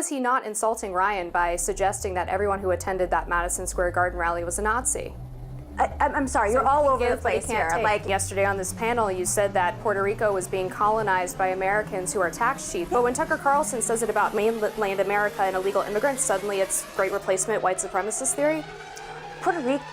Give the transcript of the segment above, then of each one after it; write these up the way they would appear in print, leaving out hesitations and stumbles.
Is he not insulting Ryan by suggesting that everyone who attended that Madison Square Garden rally was a Nazi? I'm sorry, you're all over the place here. Like yesterday on this panel, you said that Puerto Rico was being colonized by Americans who are tax cheats. But when Tucker Carlson says it about mainland America and illegal immigrants, suddenly it's great replacement white supremacist theory? Puerto Rico.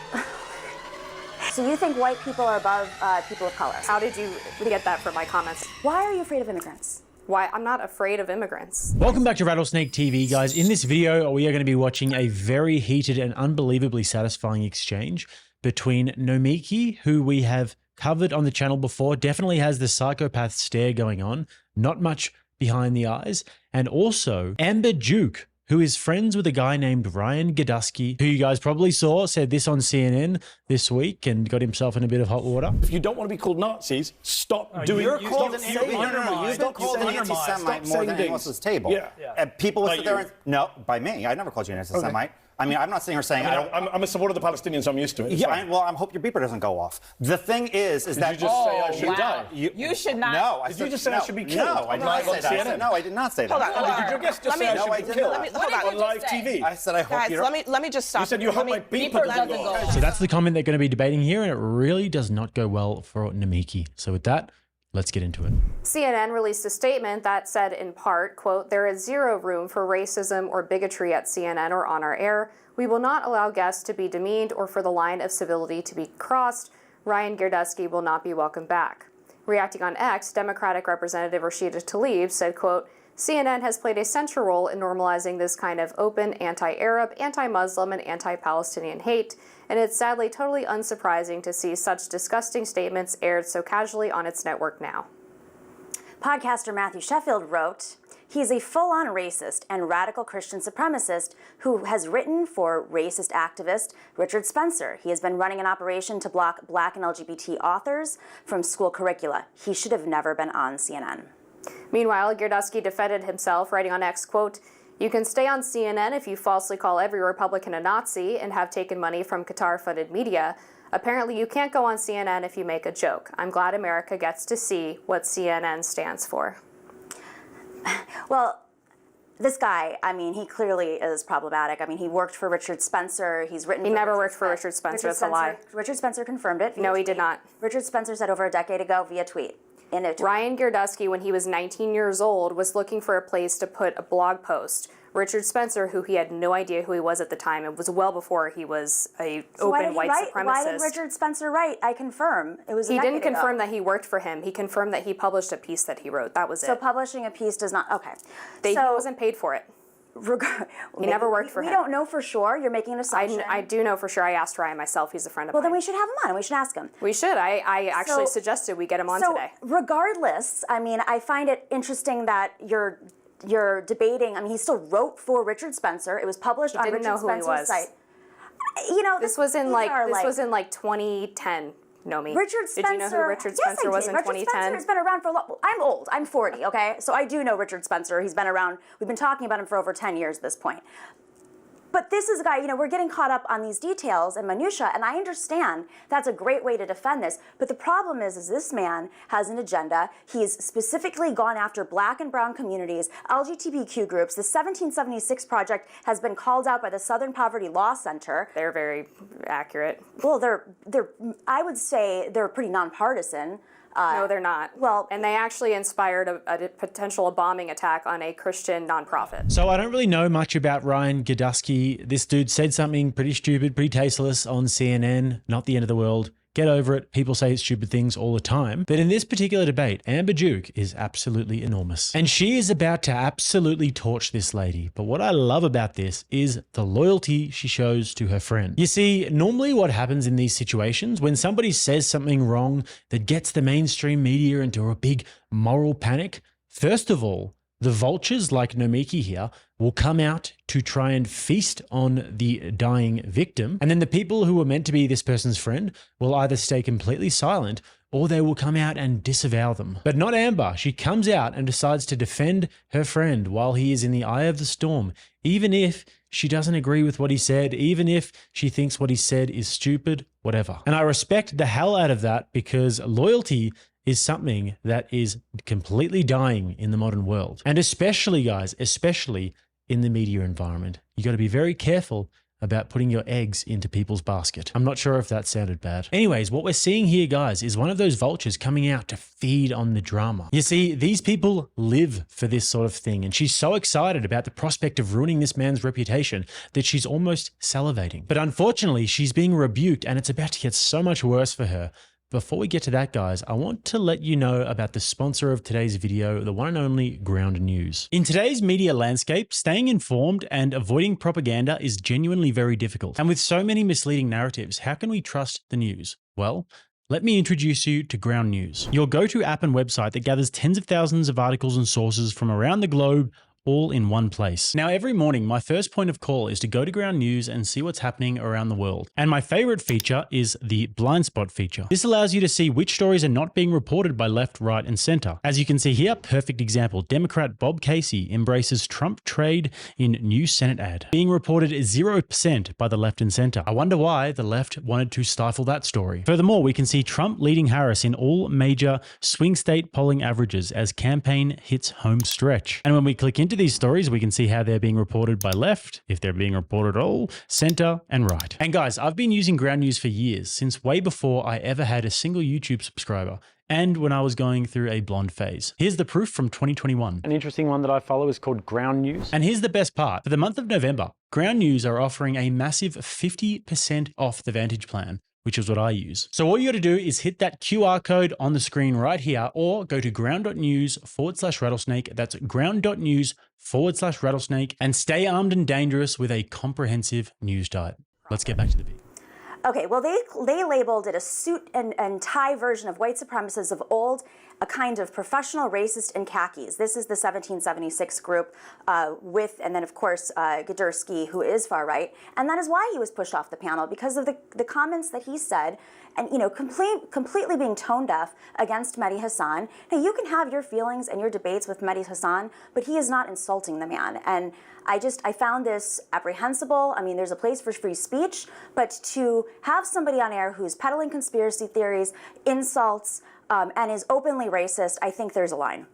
So you think white people are above people of color? How did you get that from my comments? Why are you afraid of immigrants? Why? I'm not afraid of immigrants. Welcome back to Rattlesnake TV, guys. In this video, we are going to be watching a very heated and unbelievably satisfying exchange between Nomiki, who we have covered on the channel before, definitely has the psychopath stare going on, not much behind the eyes, and also Amber Duke, who is friends with a guy named Ryan Gadusky, who you guys probably saw, said this on CNN this week and got himself in a bit of hot water. If you don't want to be called Nazis, stop doing it. You're called an anti-Semite more than anyone else's table. Yeah. People would sit there and, no, by me, I never called you an anti-Semite. I mean, I'm not sitting here saying I'm a supporter of the Palestinians, so I'm used to it. Yeah, well, I hope your beeper doesn't go off. The thing is that... Did you just say I should die? You should not. No, I Did you just say I should be killed? No, I did not say that. No, I did not say that. Hold on. Did your guest just say I should be killed on live TV? I said I hope you don't... Let me just stop. You said you hope my beeper doesn't go off. So that's the comment they're going to be debating here, and it really does not go well for Nomiki. So with that, let's get into it. CNN released a statement that said in part, quote, "There is zero room for racism or bigotry at CNN or on our air. We will not allow guests to be demeaned or for the line of civility to be crossed. Ryan Gadusky will not be welcomed back." Reacting on X, Democratic Representative Rashida Tlaib said, quote, "CNN has played a central role in normalizing this kind of open anti-Arab, anti-Muslim, and anti-Palestinian hate, and it's sadly totally unsurprising to see such disgusting statements aired so casually on its network now." Podcaster Matthew Sheffield wrote, "He's a full-on racist and radical Christian supremacist who has written for racist activist Richard Spencer. He has been running an operation to block Black and LGBT authors from school curricula. He should have never been on CNN." Meanwhile, Gadusky defended himself, writing on X, quote, "You can stay on CNN if you falsely call every Republican a Nazi and have taken money from Qatar-funded media. Apparently, you can't go on CNN if you make a joke. I'm glad America gets to see what CNN stands for." Well, this guy, I mean, he clearly is problematic. I mean, he worked for Richard Spencer. He's written. He never worked for Richard Spencer. That's a lie. Richard Spencer confirmed it. No, he did not. Richard Spencer said over a decade ago via tweet. Ryan Gadusky, when he was 19 years old, was looking for a place to put a blog post. Richard Spencer, who he had no idea who he was at the time, it was well before he was a open white supremacist. Why did Richard Spencer write? I confirm. It was. He didn't confirm that he worked for him. He confirmed that he published a piece that he wrote. That was it. So publishing a piece does not. Okay. He wasn't paid for it. He never worked for him. We don't know for sure. You're making an assumption. I do know for sure. I asked Ryan myself. He's a friend of mine. Well, then we should have him on. We should ask him. We should. I actually suggested we get him on today. Regardless, I mean, I find it interesting that you're debating. I mean, he still wrote for Richard Spencer. It was published on Richard Spencer's site. You know, this was in like 2010. Nomi. Richard Spencer. Did you know who Richard Spencer was in 2010? Richard Spencer has been around for a long. I'm old. I'm 40. Okay, so I do know Richard Spencer. He's been around. We've been talking about him for over 10 years at this point. But this is a guy, you know, we're getting caught up on these details and minutia, and I understand that's a great way to defend this. But the problem is this man has an agenda. He's specifically gone after Black and brown communities, LGBTQ groups. The 1776 Project has been called out by the Southern Poverty Law Center. They're very accurate. Well, I would say they're pretty nonpartisan. No, they're not. Well, and they actually inspired a potential bombing attack on a Christian nonprofit. So I don't really know much about Ryan Gadusky. This dude said something pretty stupid, pretty tasteless on CNN. Not the end of the world. Get over it. People say stupid things all the time. But in this particular debate, Amber Duke is absolutely enormous. And she is about to absolutely torch this lady. But what I love about this is the loyalty she shows to her friend. You see, normally what happens in these situations, when somebody says something wrong that gets the mainstream media into a big moral panic, first of all, the vultures like Nomiki here will come out to try and feast on the dying victim. And then the people who were meant to be this person's friend will either stay completely silent or they will come out and disavow them. But not Amber. She comes out and decides to defend her friend while he is in the eye of the storm, even if she doesn't agree with what he said, even if she thinks what he said is stupid, whatever. And I respect the hell out of that because loyalty is something that is completely dying in the modern world. And especially, guys, especially in the media environment. You got to be very careful about putting your eggs into people's basket. I'm not sure if that sounded bad. Anyways, what we're seeing here, guys, is one of those vultures coming out to feed on the drama. You see, these people live for this sort of thing, and she's so excited about the prospect of ruining this man's reputation that she's almost salivating. But unfortunately, she's being rebuked, and it's about to get so much worse for her. Before we get to that, guys, I want to let you know about the sponsor of today's video, the one and only Ground News. In today's media landscape, staying informed and avoiding propaganda is genuinely very difficult. And with so many misleading narratives, how can we trust the news? Well, let me introduce you to Ground News, your go-to app and website that gathers tens of thousands of articles and sources from around the globe, all in one place. Now, every morning, my first point of call is to go to Ground News and see what's happening around the world. And my favorite feature is the blind spot feature. This allows you to see which stories are not being reported by left, right, and center. As you can see here, perfect example, Democrat Bob Casey embraces Trump trade in new Senate ad. Being reported 0% by the left and center. I wonder why the left wanted to stifle that story. Furthermore, we can see Trump leading Harris in all major swing state polling averages as campaign hits home stretch. And when we click into these stories, we can see how they're being reported by left, if they're being reported at all, center, and right. And guys, I've been using Ground News for years, since way before I ever had a single YouTube subscriber, and when I was going through a blonde phase. Here's the proof from 2021. An interesting one that I follow is called Ground News. And here's the best part. For the month of November, Ground News are offering a massive 50% off the Vantage plan, which is what I use. So all you got to do is hit that QR code on the screen right here, or go to ground.news/rattlesnake. That's ground.news/rattlesnake, and stay armed and dangerous with a comprehensive news diet. Let's get back to the video. Okay, well, they labeled it a suit and tie version of white supremacists of old, a kind of professional racist in khakis. This is the 1776 group and then, of course, Gadursky, who is far right. And that is why he was pushed off the panel, because of the comments that he said, and, you know, completely being tone deaf against Mehdi Hasan. Now, you can have your feelings and your debates with Mehdi Hasan, but he is not insulting the man. And I found this apprehensible. I mean, there's a place for free speech, but to have somebody on air who's peddling conspiracy theories, insults, and is openly racist, I think there's a line.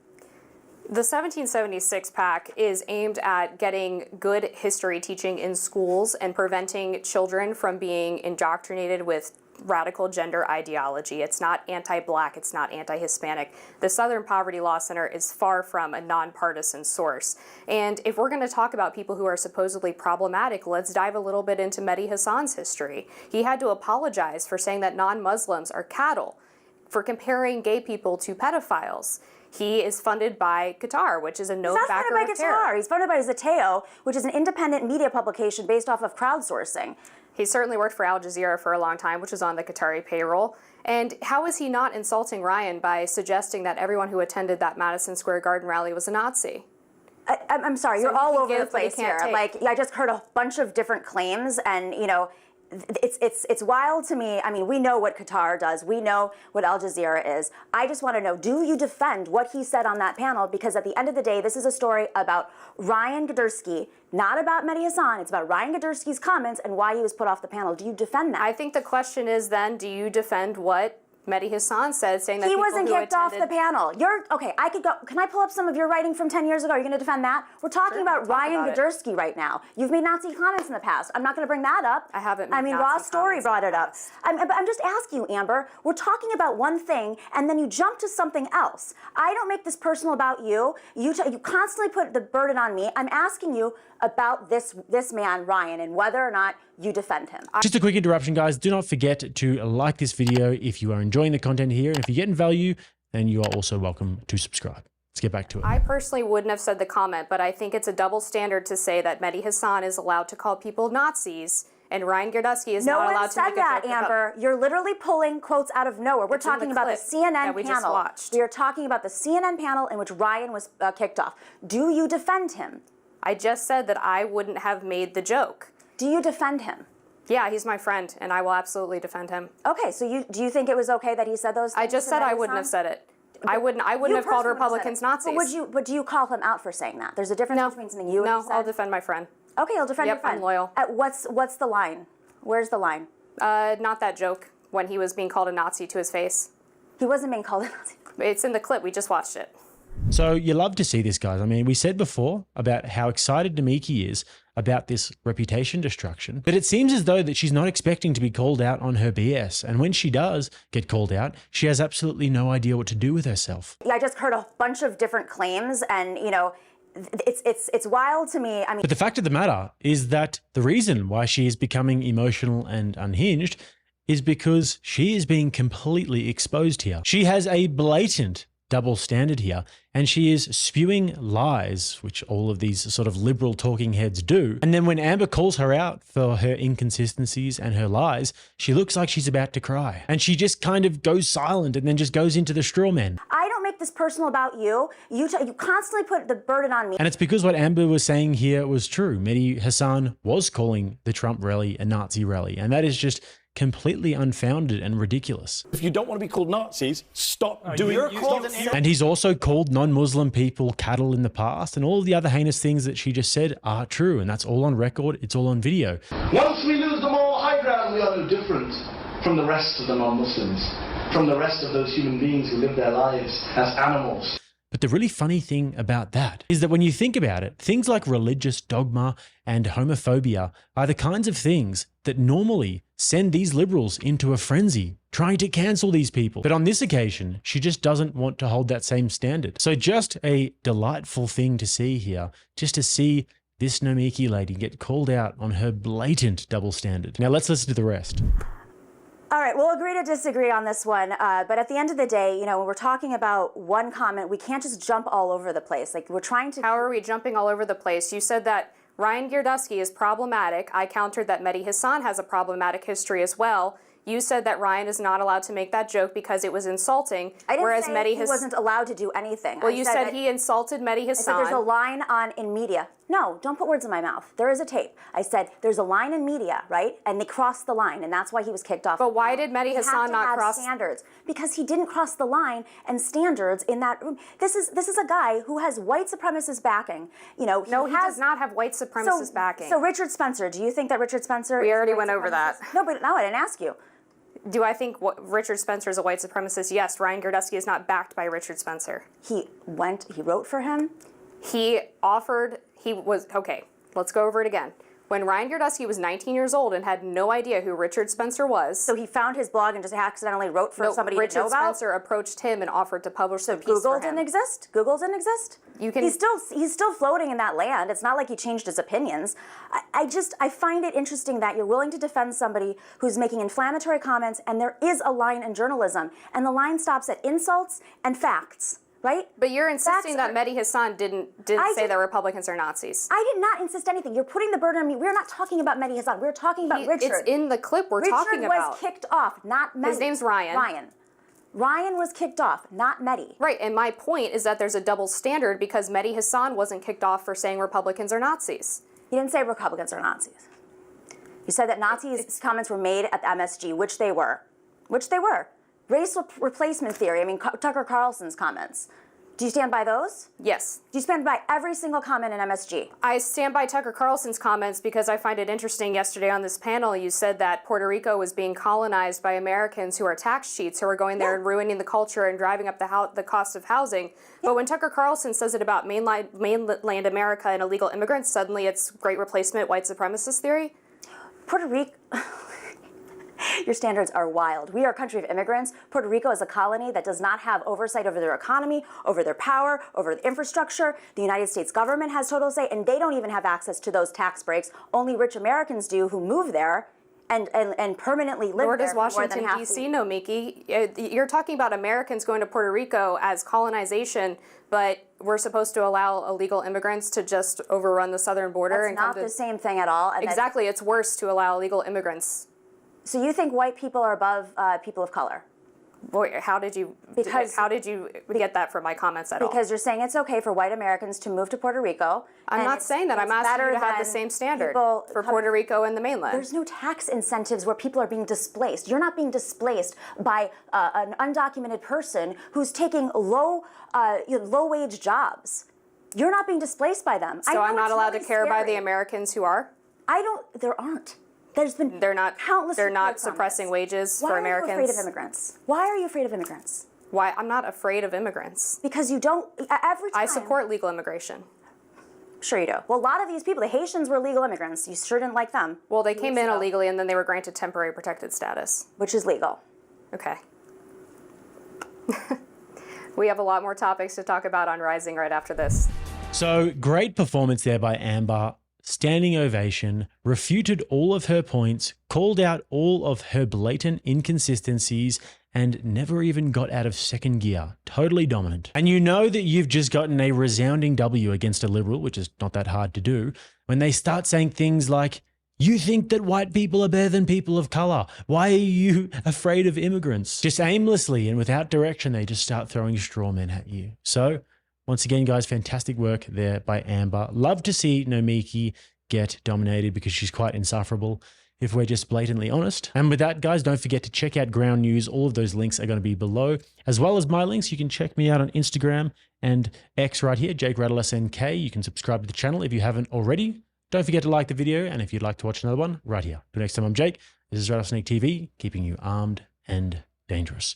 The 1776 PAC is aimed at getting good history teaching in schools and preventing children from being indoctrinated with radical gender ideology. It's not anti-Black, it's not anti-Hispanic. The Southern Poverty Law Center is far from a nonpartisan source. And if we're going to talk about people who are supposedly problematic, let's dive a little bit into Mehdi Hasan's history. He had to apologize for saying that non-Muslims are cattle, for comparing gay people to pedophiles. He is funded by Qatar, which is a known backer of terror. He's funded by Zateo, which is an independent media publication based off of crowdsourcing. He certainly worked for Al Jazeera for a long time, which is on the Qatari payroll. And how is he not insulting Ryan by suggesting that everyone who attended that Madison Square Garden rally was a Nazi? I'm sorry, you're all over the place here. Like, I just heard a bunch of different claims, and, you know, it's wild to me. I mean, we know what Qatar does. We know what Al Jazeera is. I just want to know, do you defend what he said on that panel? Because at the end of the day, this is a story about Ryan Gadursky, not about Mehdi Hasan. It's about Ryan Gadursky's comments and why he was put off the panel. Do you defend that? I think the question is then, do you defend what Mehdi Hasan said, saying that he wasn't kicked off the panel? Okay. I could go. Can I pull up some of your writing from 10 years ago? Are you going to defend that? We're talking about Ryan Gadursky right now. You've made Nazi comments in the past. I'm not going to bring that up. I haven't. I mean, Ross Story brought it up. I'm just asking you, Amber. We're talking about one thing, and then you jump to something else. I don't make this personal about you. You constantly put the burden on me. I'm asking you about this man, Ryan, and whether or not you defend him. Just a quick interruption, guys. Do not forget to like this video if you are enjoying the content here. And if you're getting value, then you are also welcome to subscribe. Let's get back to it. I personally wouldn't have said the comment, but I think it's a double standard to say that Mehdi Hasan is allowed to call people Nazis and Ryan Gadursky is not allowed to make a joke. No one said that, Amber. You're literally pulling quotes out of nowhere. We're talking about the CNN panel. We are talking about the CNN panel in which Ryan was kicked off. Do you defend him? I just said that I wouldn't have made the joke. Do you defend him? Yeah, he's my friend, and I will absolutely defend him. Okay, so do you think it was okay that he said those things? I just said I wouldn't have said it. I wouldn't have called Republicans Nazis. But do you call him out for saying that? There's a difference between something you and he said. I'll defend my friend. Okay, I'll defend your friend. I'm loyal. What's the line? Where's the line? Not that joke when he was being called a Nazi to his face. He wasn't being called a Nazi. It's in the clip. We just watched it. So you love to see this, guys. I mean, we said before about how excited Namiki is about this reputation destruction, but it seems as though that she's not expecting to be called out on her BS. And when she does get called out, she has absolutely no idea what to do with herself. Yeah, I just heard a bunch of different claims, and you know, it's wild to me. I mean, But the fact of the matter is that the reason why she is becoming emotional and unhinged is because she is being completely exposed here. She has a blatant double standard here, and she is spewing lies, which all of these sort of liberal talking heads do. And then when Amber calls her out for her inconsistencies and her lies, she looks like she's about to cry. And she just kind of goes silent and then just goes into the straw man. I don't make this personal about you. You constantly put the burden on me. And it's because what Amber was saying here was true. Mehdi Hassan was calling the Trump rally a Nazi rally, and that is just completely unfounded and ridiculous. If you don't want to be called Nazis, stop doing it. And he's also called non-Muslim people cattle in the past, and all the other heinous things that she just said are true, and that's all on record, it's all on video. Once we lose the moral high ground, we are no different from the rest of the non-Muslims, from the rest of those human beings who live their lives as animals. But the really funny thing about that is that when you think about it, things like religious dogma and homophobia are the kinds of things that normally send these liberals into a frenzy, trying to cancel these people. But on this occasion, she just doesn't want to hold that same standard. So just a delightful thing to see here, just to see this Namiki lady get called out on her blatant double standard. Now let's listen to the rest. All right, we'll agree to disagree on this one, but at the end of the day, you know, when we're talking about one comment, we can't just jump all over the place. Like, we're trying to... How are we jumping all over the place? You said that Ryan Girdusky is problematic. I countered that Mehdi Hassan has a problematic history as well. You said that Ryan is not allowed to make that joke because it was insulting. I didn't whereas say Mehdi he wasn't allowed to do anything. Well, I you said he insulted Mehdi I said Hassan. there's a line in media. No, don't put words in my mouth. There is a tape. I said there's a line in media, right? And they crossed the line, and that's why he was kicked off. But why did Mehdi Hassan not cross standards? Because he didn't cross the line and standards in that room. This is a guy who has white supremacist backing. You know, No, he does not have white supremacist backing. So Richard Spencer, do you think that Richard Spencer? We already went over that. No, but no, I didn't ask you. Do I think Richard Spencer is a white supremacist? Yes. Ryan Girdusky is not backed by Richard Spencer. He wrote for him. Okay, let's go over it again. When Ryan Girdusky was 19 years old and had no idea who Richard Spencer was. So he found his blog and just accidentally wrote for somebody Richard to know about? Spencer approached him and offered to publish the piece Google for him. didn't exist? Google didn't exist? He's still floating in that land. It's not like he changed his opinions. I find it interesting that you're willing to defend somebody who's making inflammatory comments, and there is a line in journalism, and the line stops at insults and facts. Right? But you're insisting that Mehdi Hassan didn't say that Republicans are Nazis. I did not insist anything. You're putting the burden on me. We're not talking about Mehdi Hassan. We're talking about Richard. It's in the clip we're talking about. Richard was kicked off, not Mehdi. His name's Ryan. Ryan was kicked off, not Mehdi. Right, and my point is that there's a double standard because Mehdi Hassan wasn't kicked off for saying Republicans are Nazis. You didn't say Republicans are Nazis. You said that Nazis' comments were made at the MSG, which they were. Race replacement theory, I mean, Tucker Carlson's comments. Do you stand by those? Yes. Do you stand by every single comment in MSG? I stand by Tucker Carlson's comments because I find it interesting. Yesterday on this panel, you said that Puerto Rico was being colonized by Americans who are tax cheats, who are going there and ruining the culture and driving up the cost of housing. But when Tucker Carlson says it about mainland America and illegal immigrants, suddenly it's great replacement white supremacist theory? Puerto Rico... Your standards are wild. We are a country of immigrants. Puerto Rico is a colony that does not have oversight over their economy, over their power, over the infrastructure. The United States government has total say, and they don't even have access to those tax breaks. Only rich Americans do who move there and permanently live there. Nor does for more than Washington, half D.C. know, Miki. You're talking about Americans going to Puerto Rico as colonization, but we're supposed to allow illegal immigrants to just overrun the southern border. That's not the same thing at all. And exactly. It's worse to allow illegal immigrants. So you think white people are above people of color? Boy, how did you get that from my comments at all? Because you're saying it's okay for white Americans to move to Puerto Rico. I'm not saying that. I'm asking you to have the same standard for Puerto Rico and the mainland. There's no tax incentives where people are being displaced. You're not being displaced by an undocumented person who's taking low-wage jobs. You're not being displaced by them. So I'm not allowed to care by the Americans who are? There aren't. There's been they're not countless They're not reports on suppressing this. wages for Americans. Why are you afraid of immigrants? Why are you afraid of immigrants? Why? I'm not afraid of immigrants. Because you don't, every time. I support legal immigration. Sure you do. Well, a lot of these people, the Haitians were legal immigrants. You sure didn't like them. Well, they came in illegally and then they were granted temporary protected status. Which is legal. Okay. We have a lot more topics to talk about on Rising right after this. So great performance there by Amber. Standing ovation, refuted all of her points, called out all of her blatant inconsistencies, and never even got out of second gear. Totally dominant. And you know that you've just gotten a resounding W against a liberal, which is not that hard to do, when they start saying things like, you think that white people are better than people of color. Why are you afraid of immigrants? Just aimlessly and without direction, they just start throwing straw men at you. So once again, guys, fantastic work there by Amber. Love to see Nomiki get dominated because she's quite insufferable, if we're just blatantly honest. And with that, guys, don't forget to check out Ground News. All of those links are going to be below, as well as my links. You can check me out on Instagram and X right here, Jake RattlesNK. You can subscribe to the channel if you haven't already. Don't forget to like the video, and if you'd like to watch another one, right here. Till next time, I'm Jake. This is RattlesnakeTV, keeping you armed and dangerous.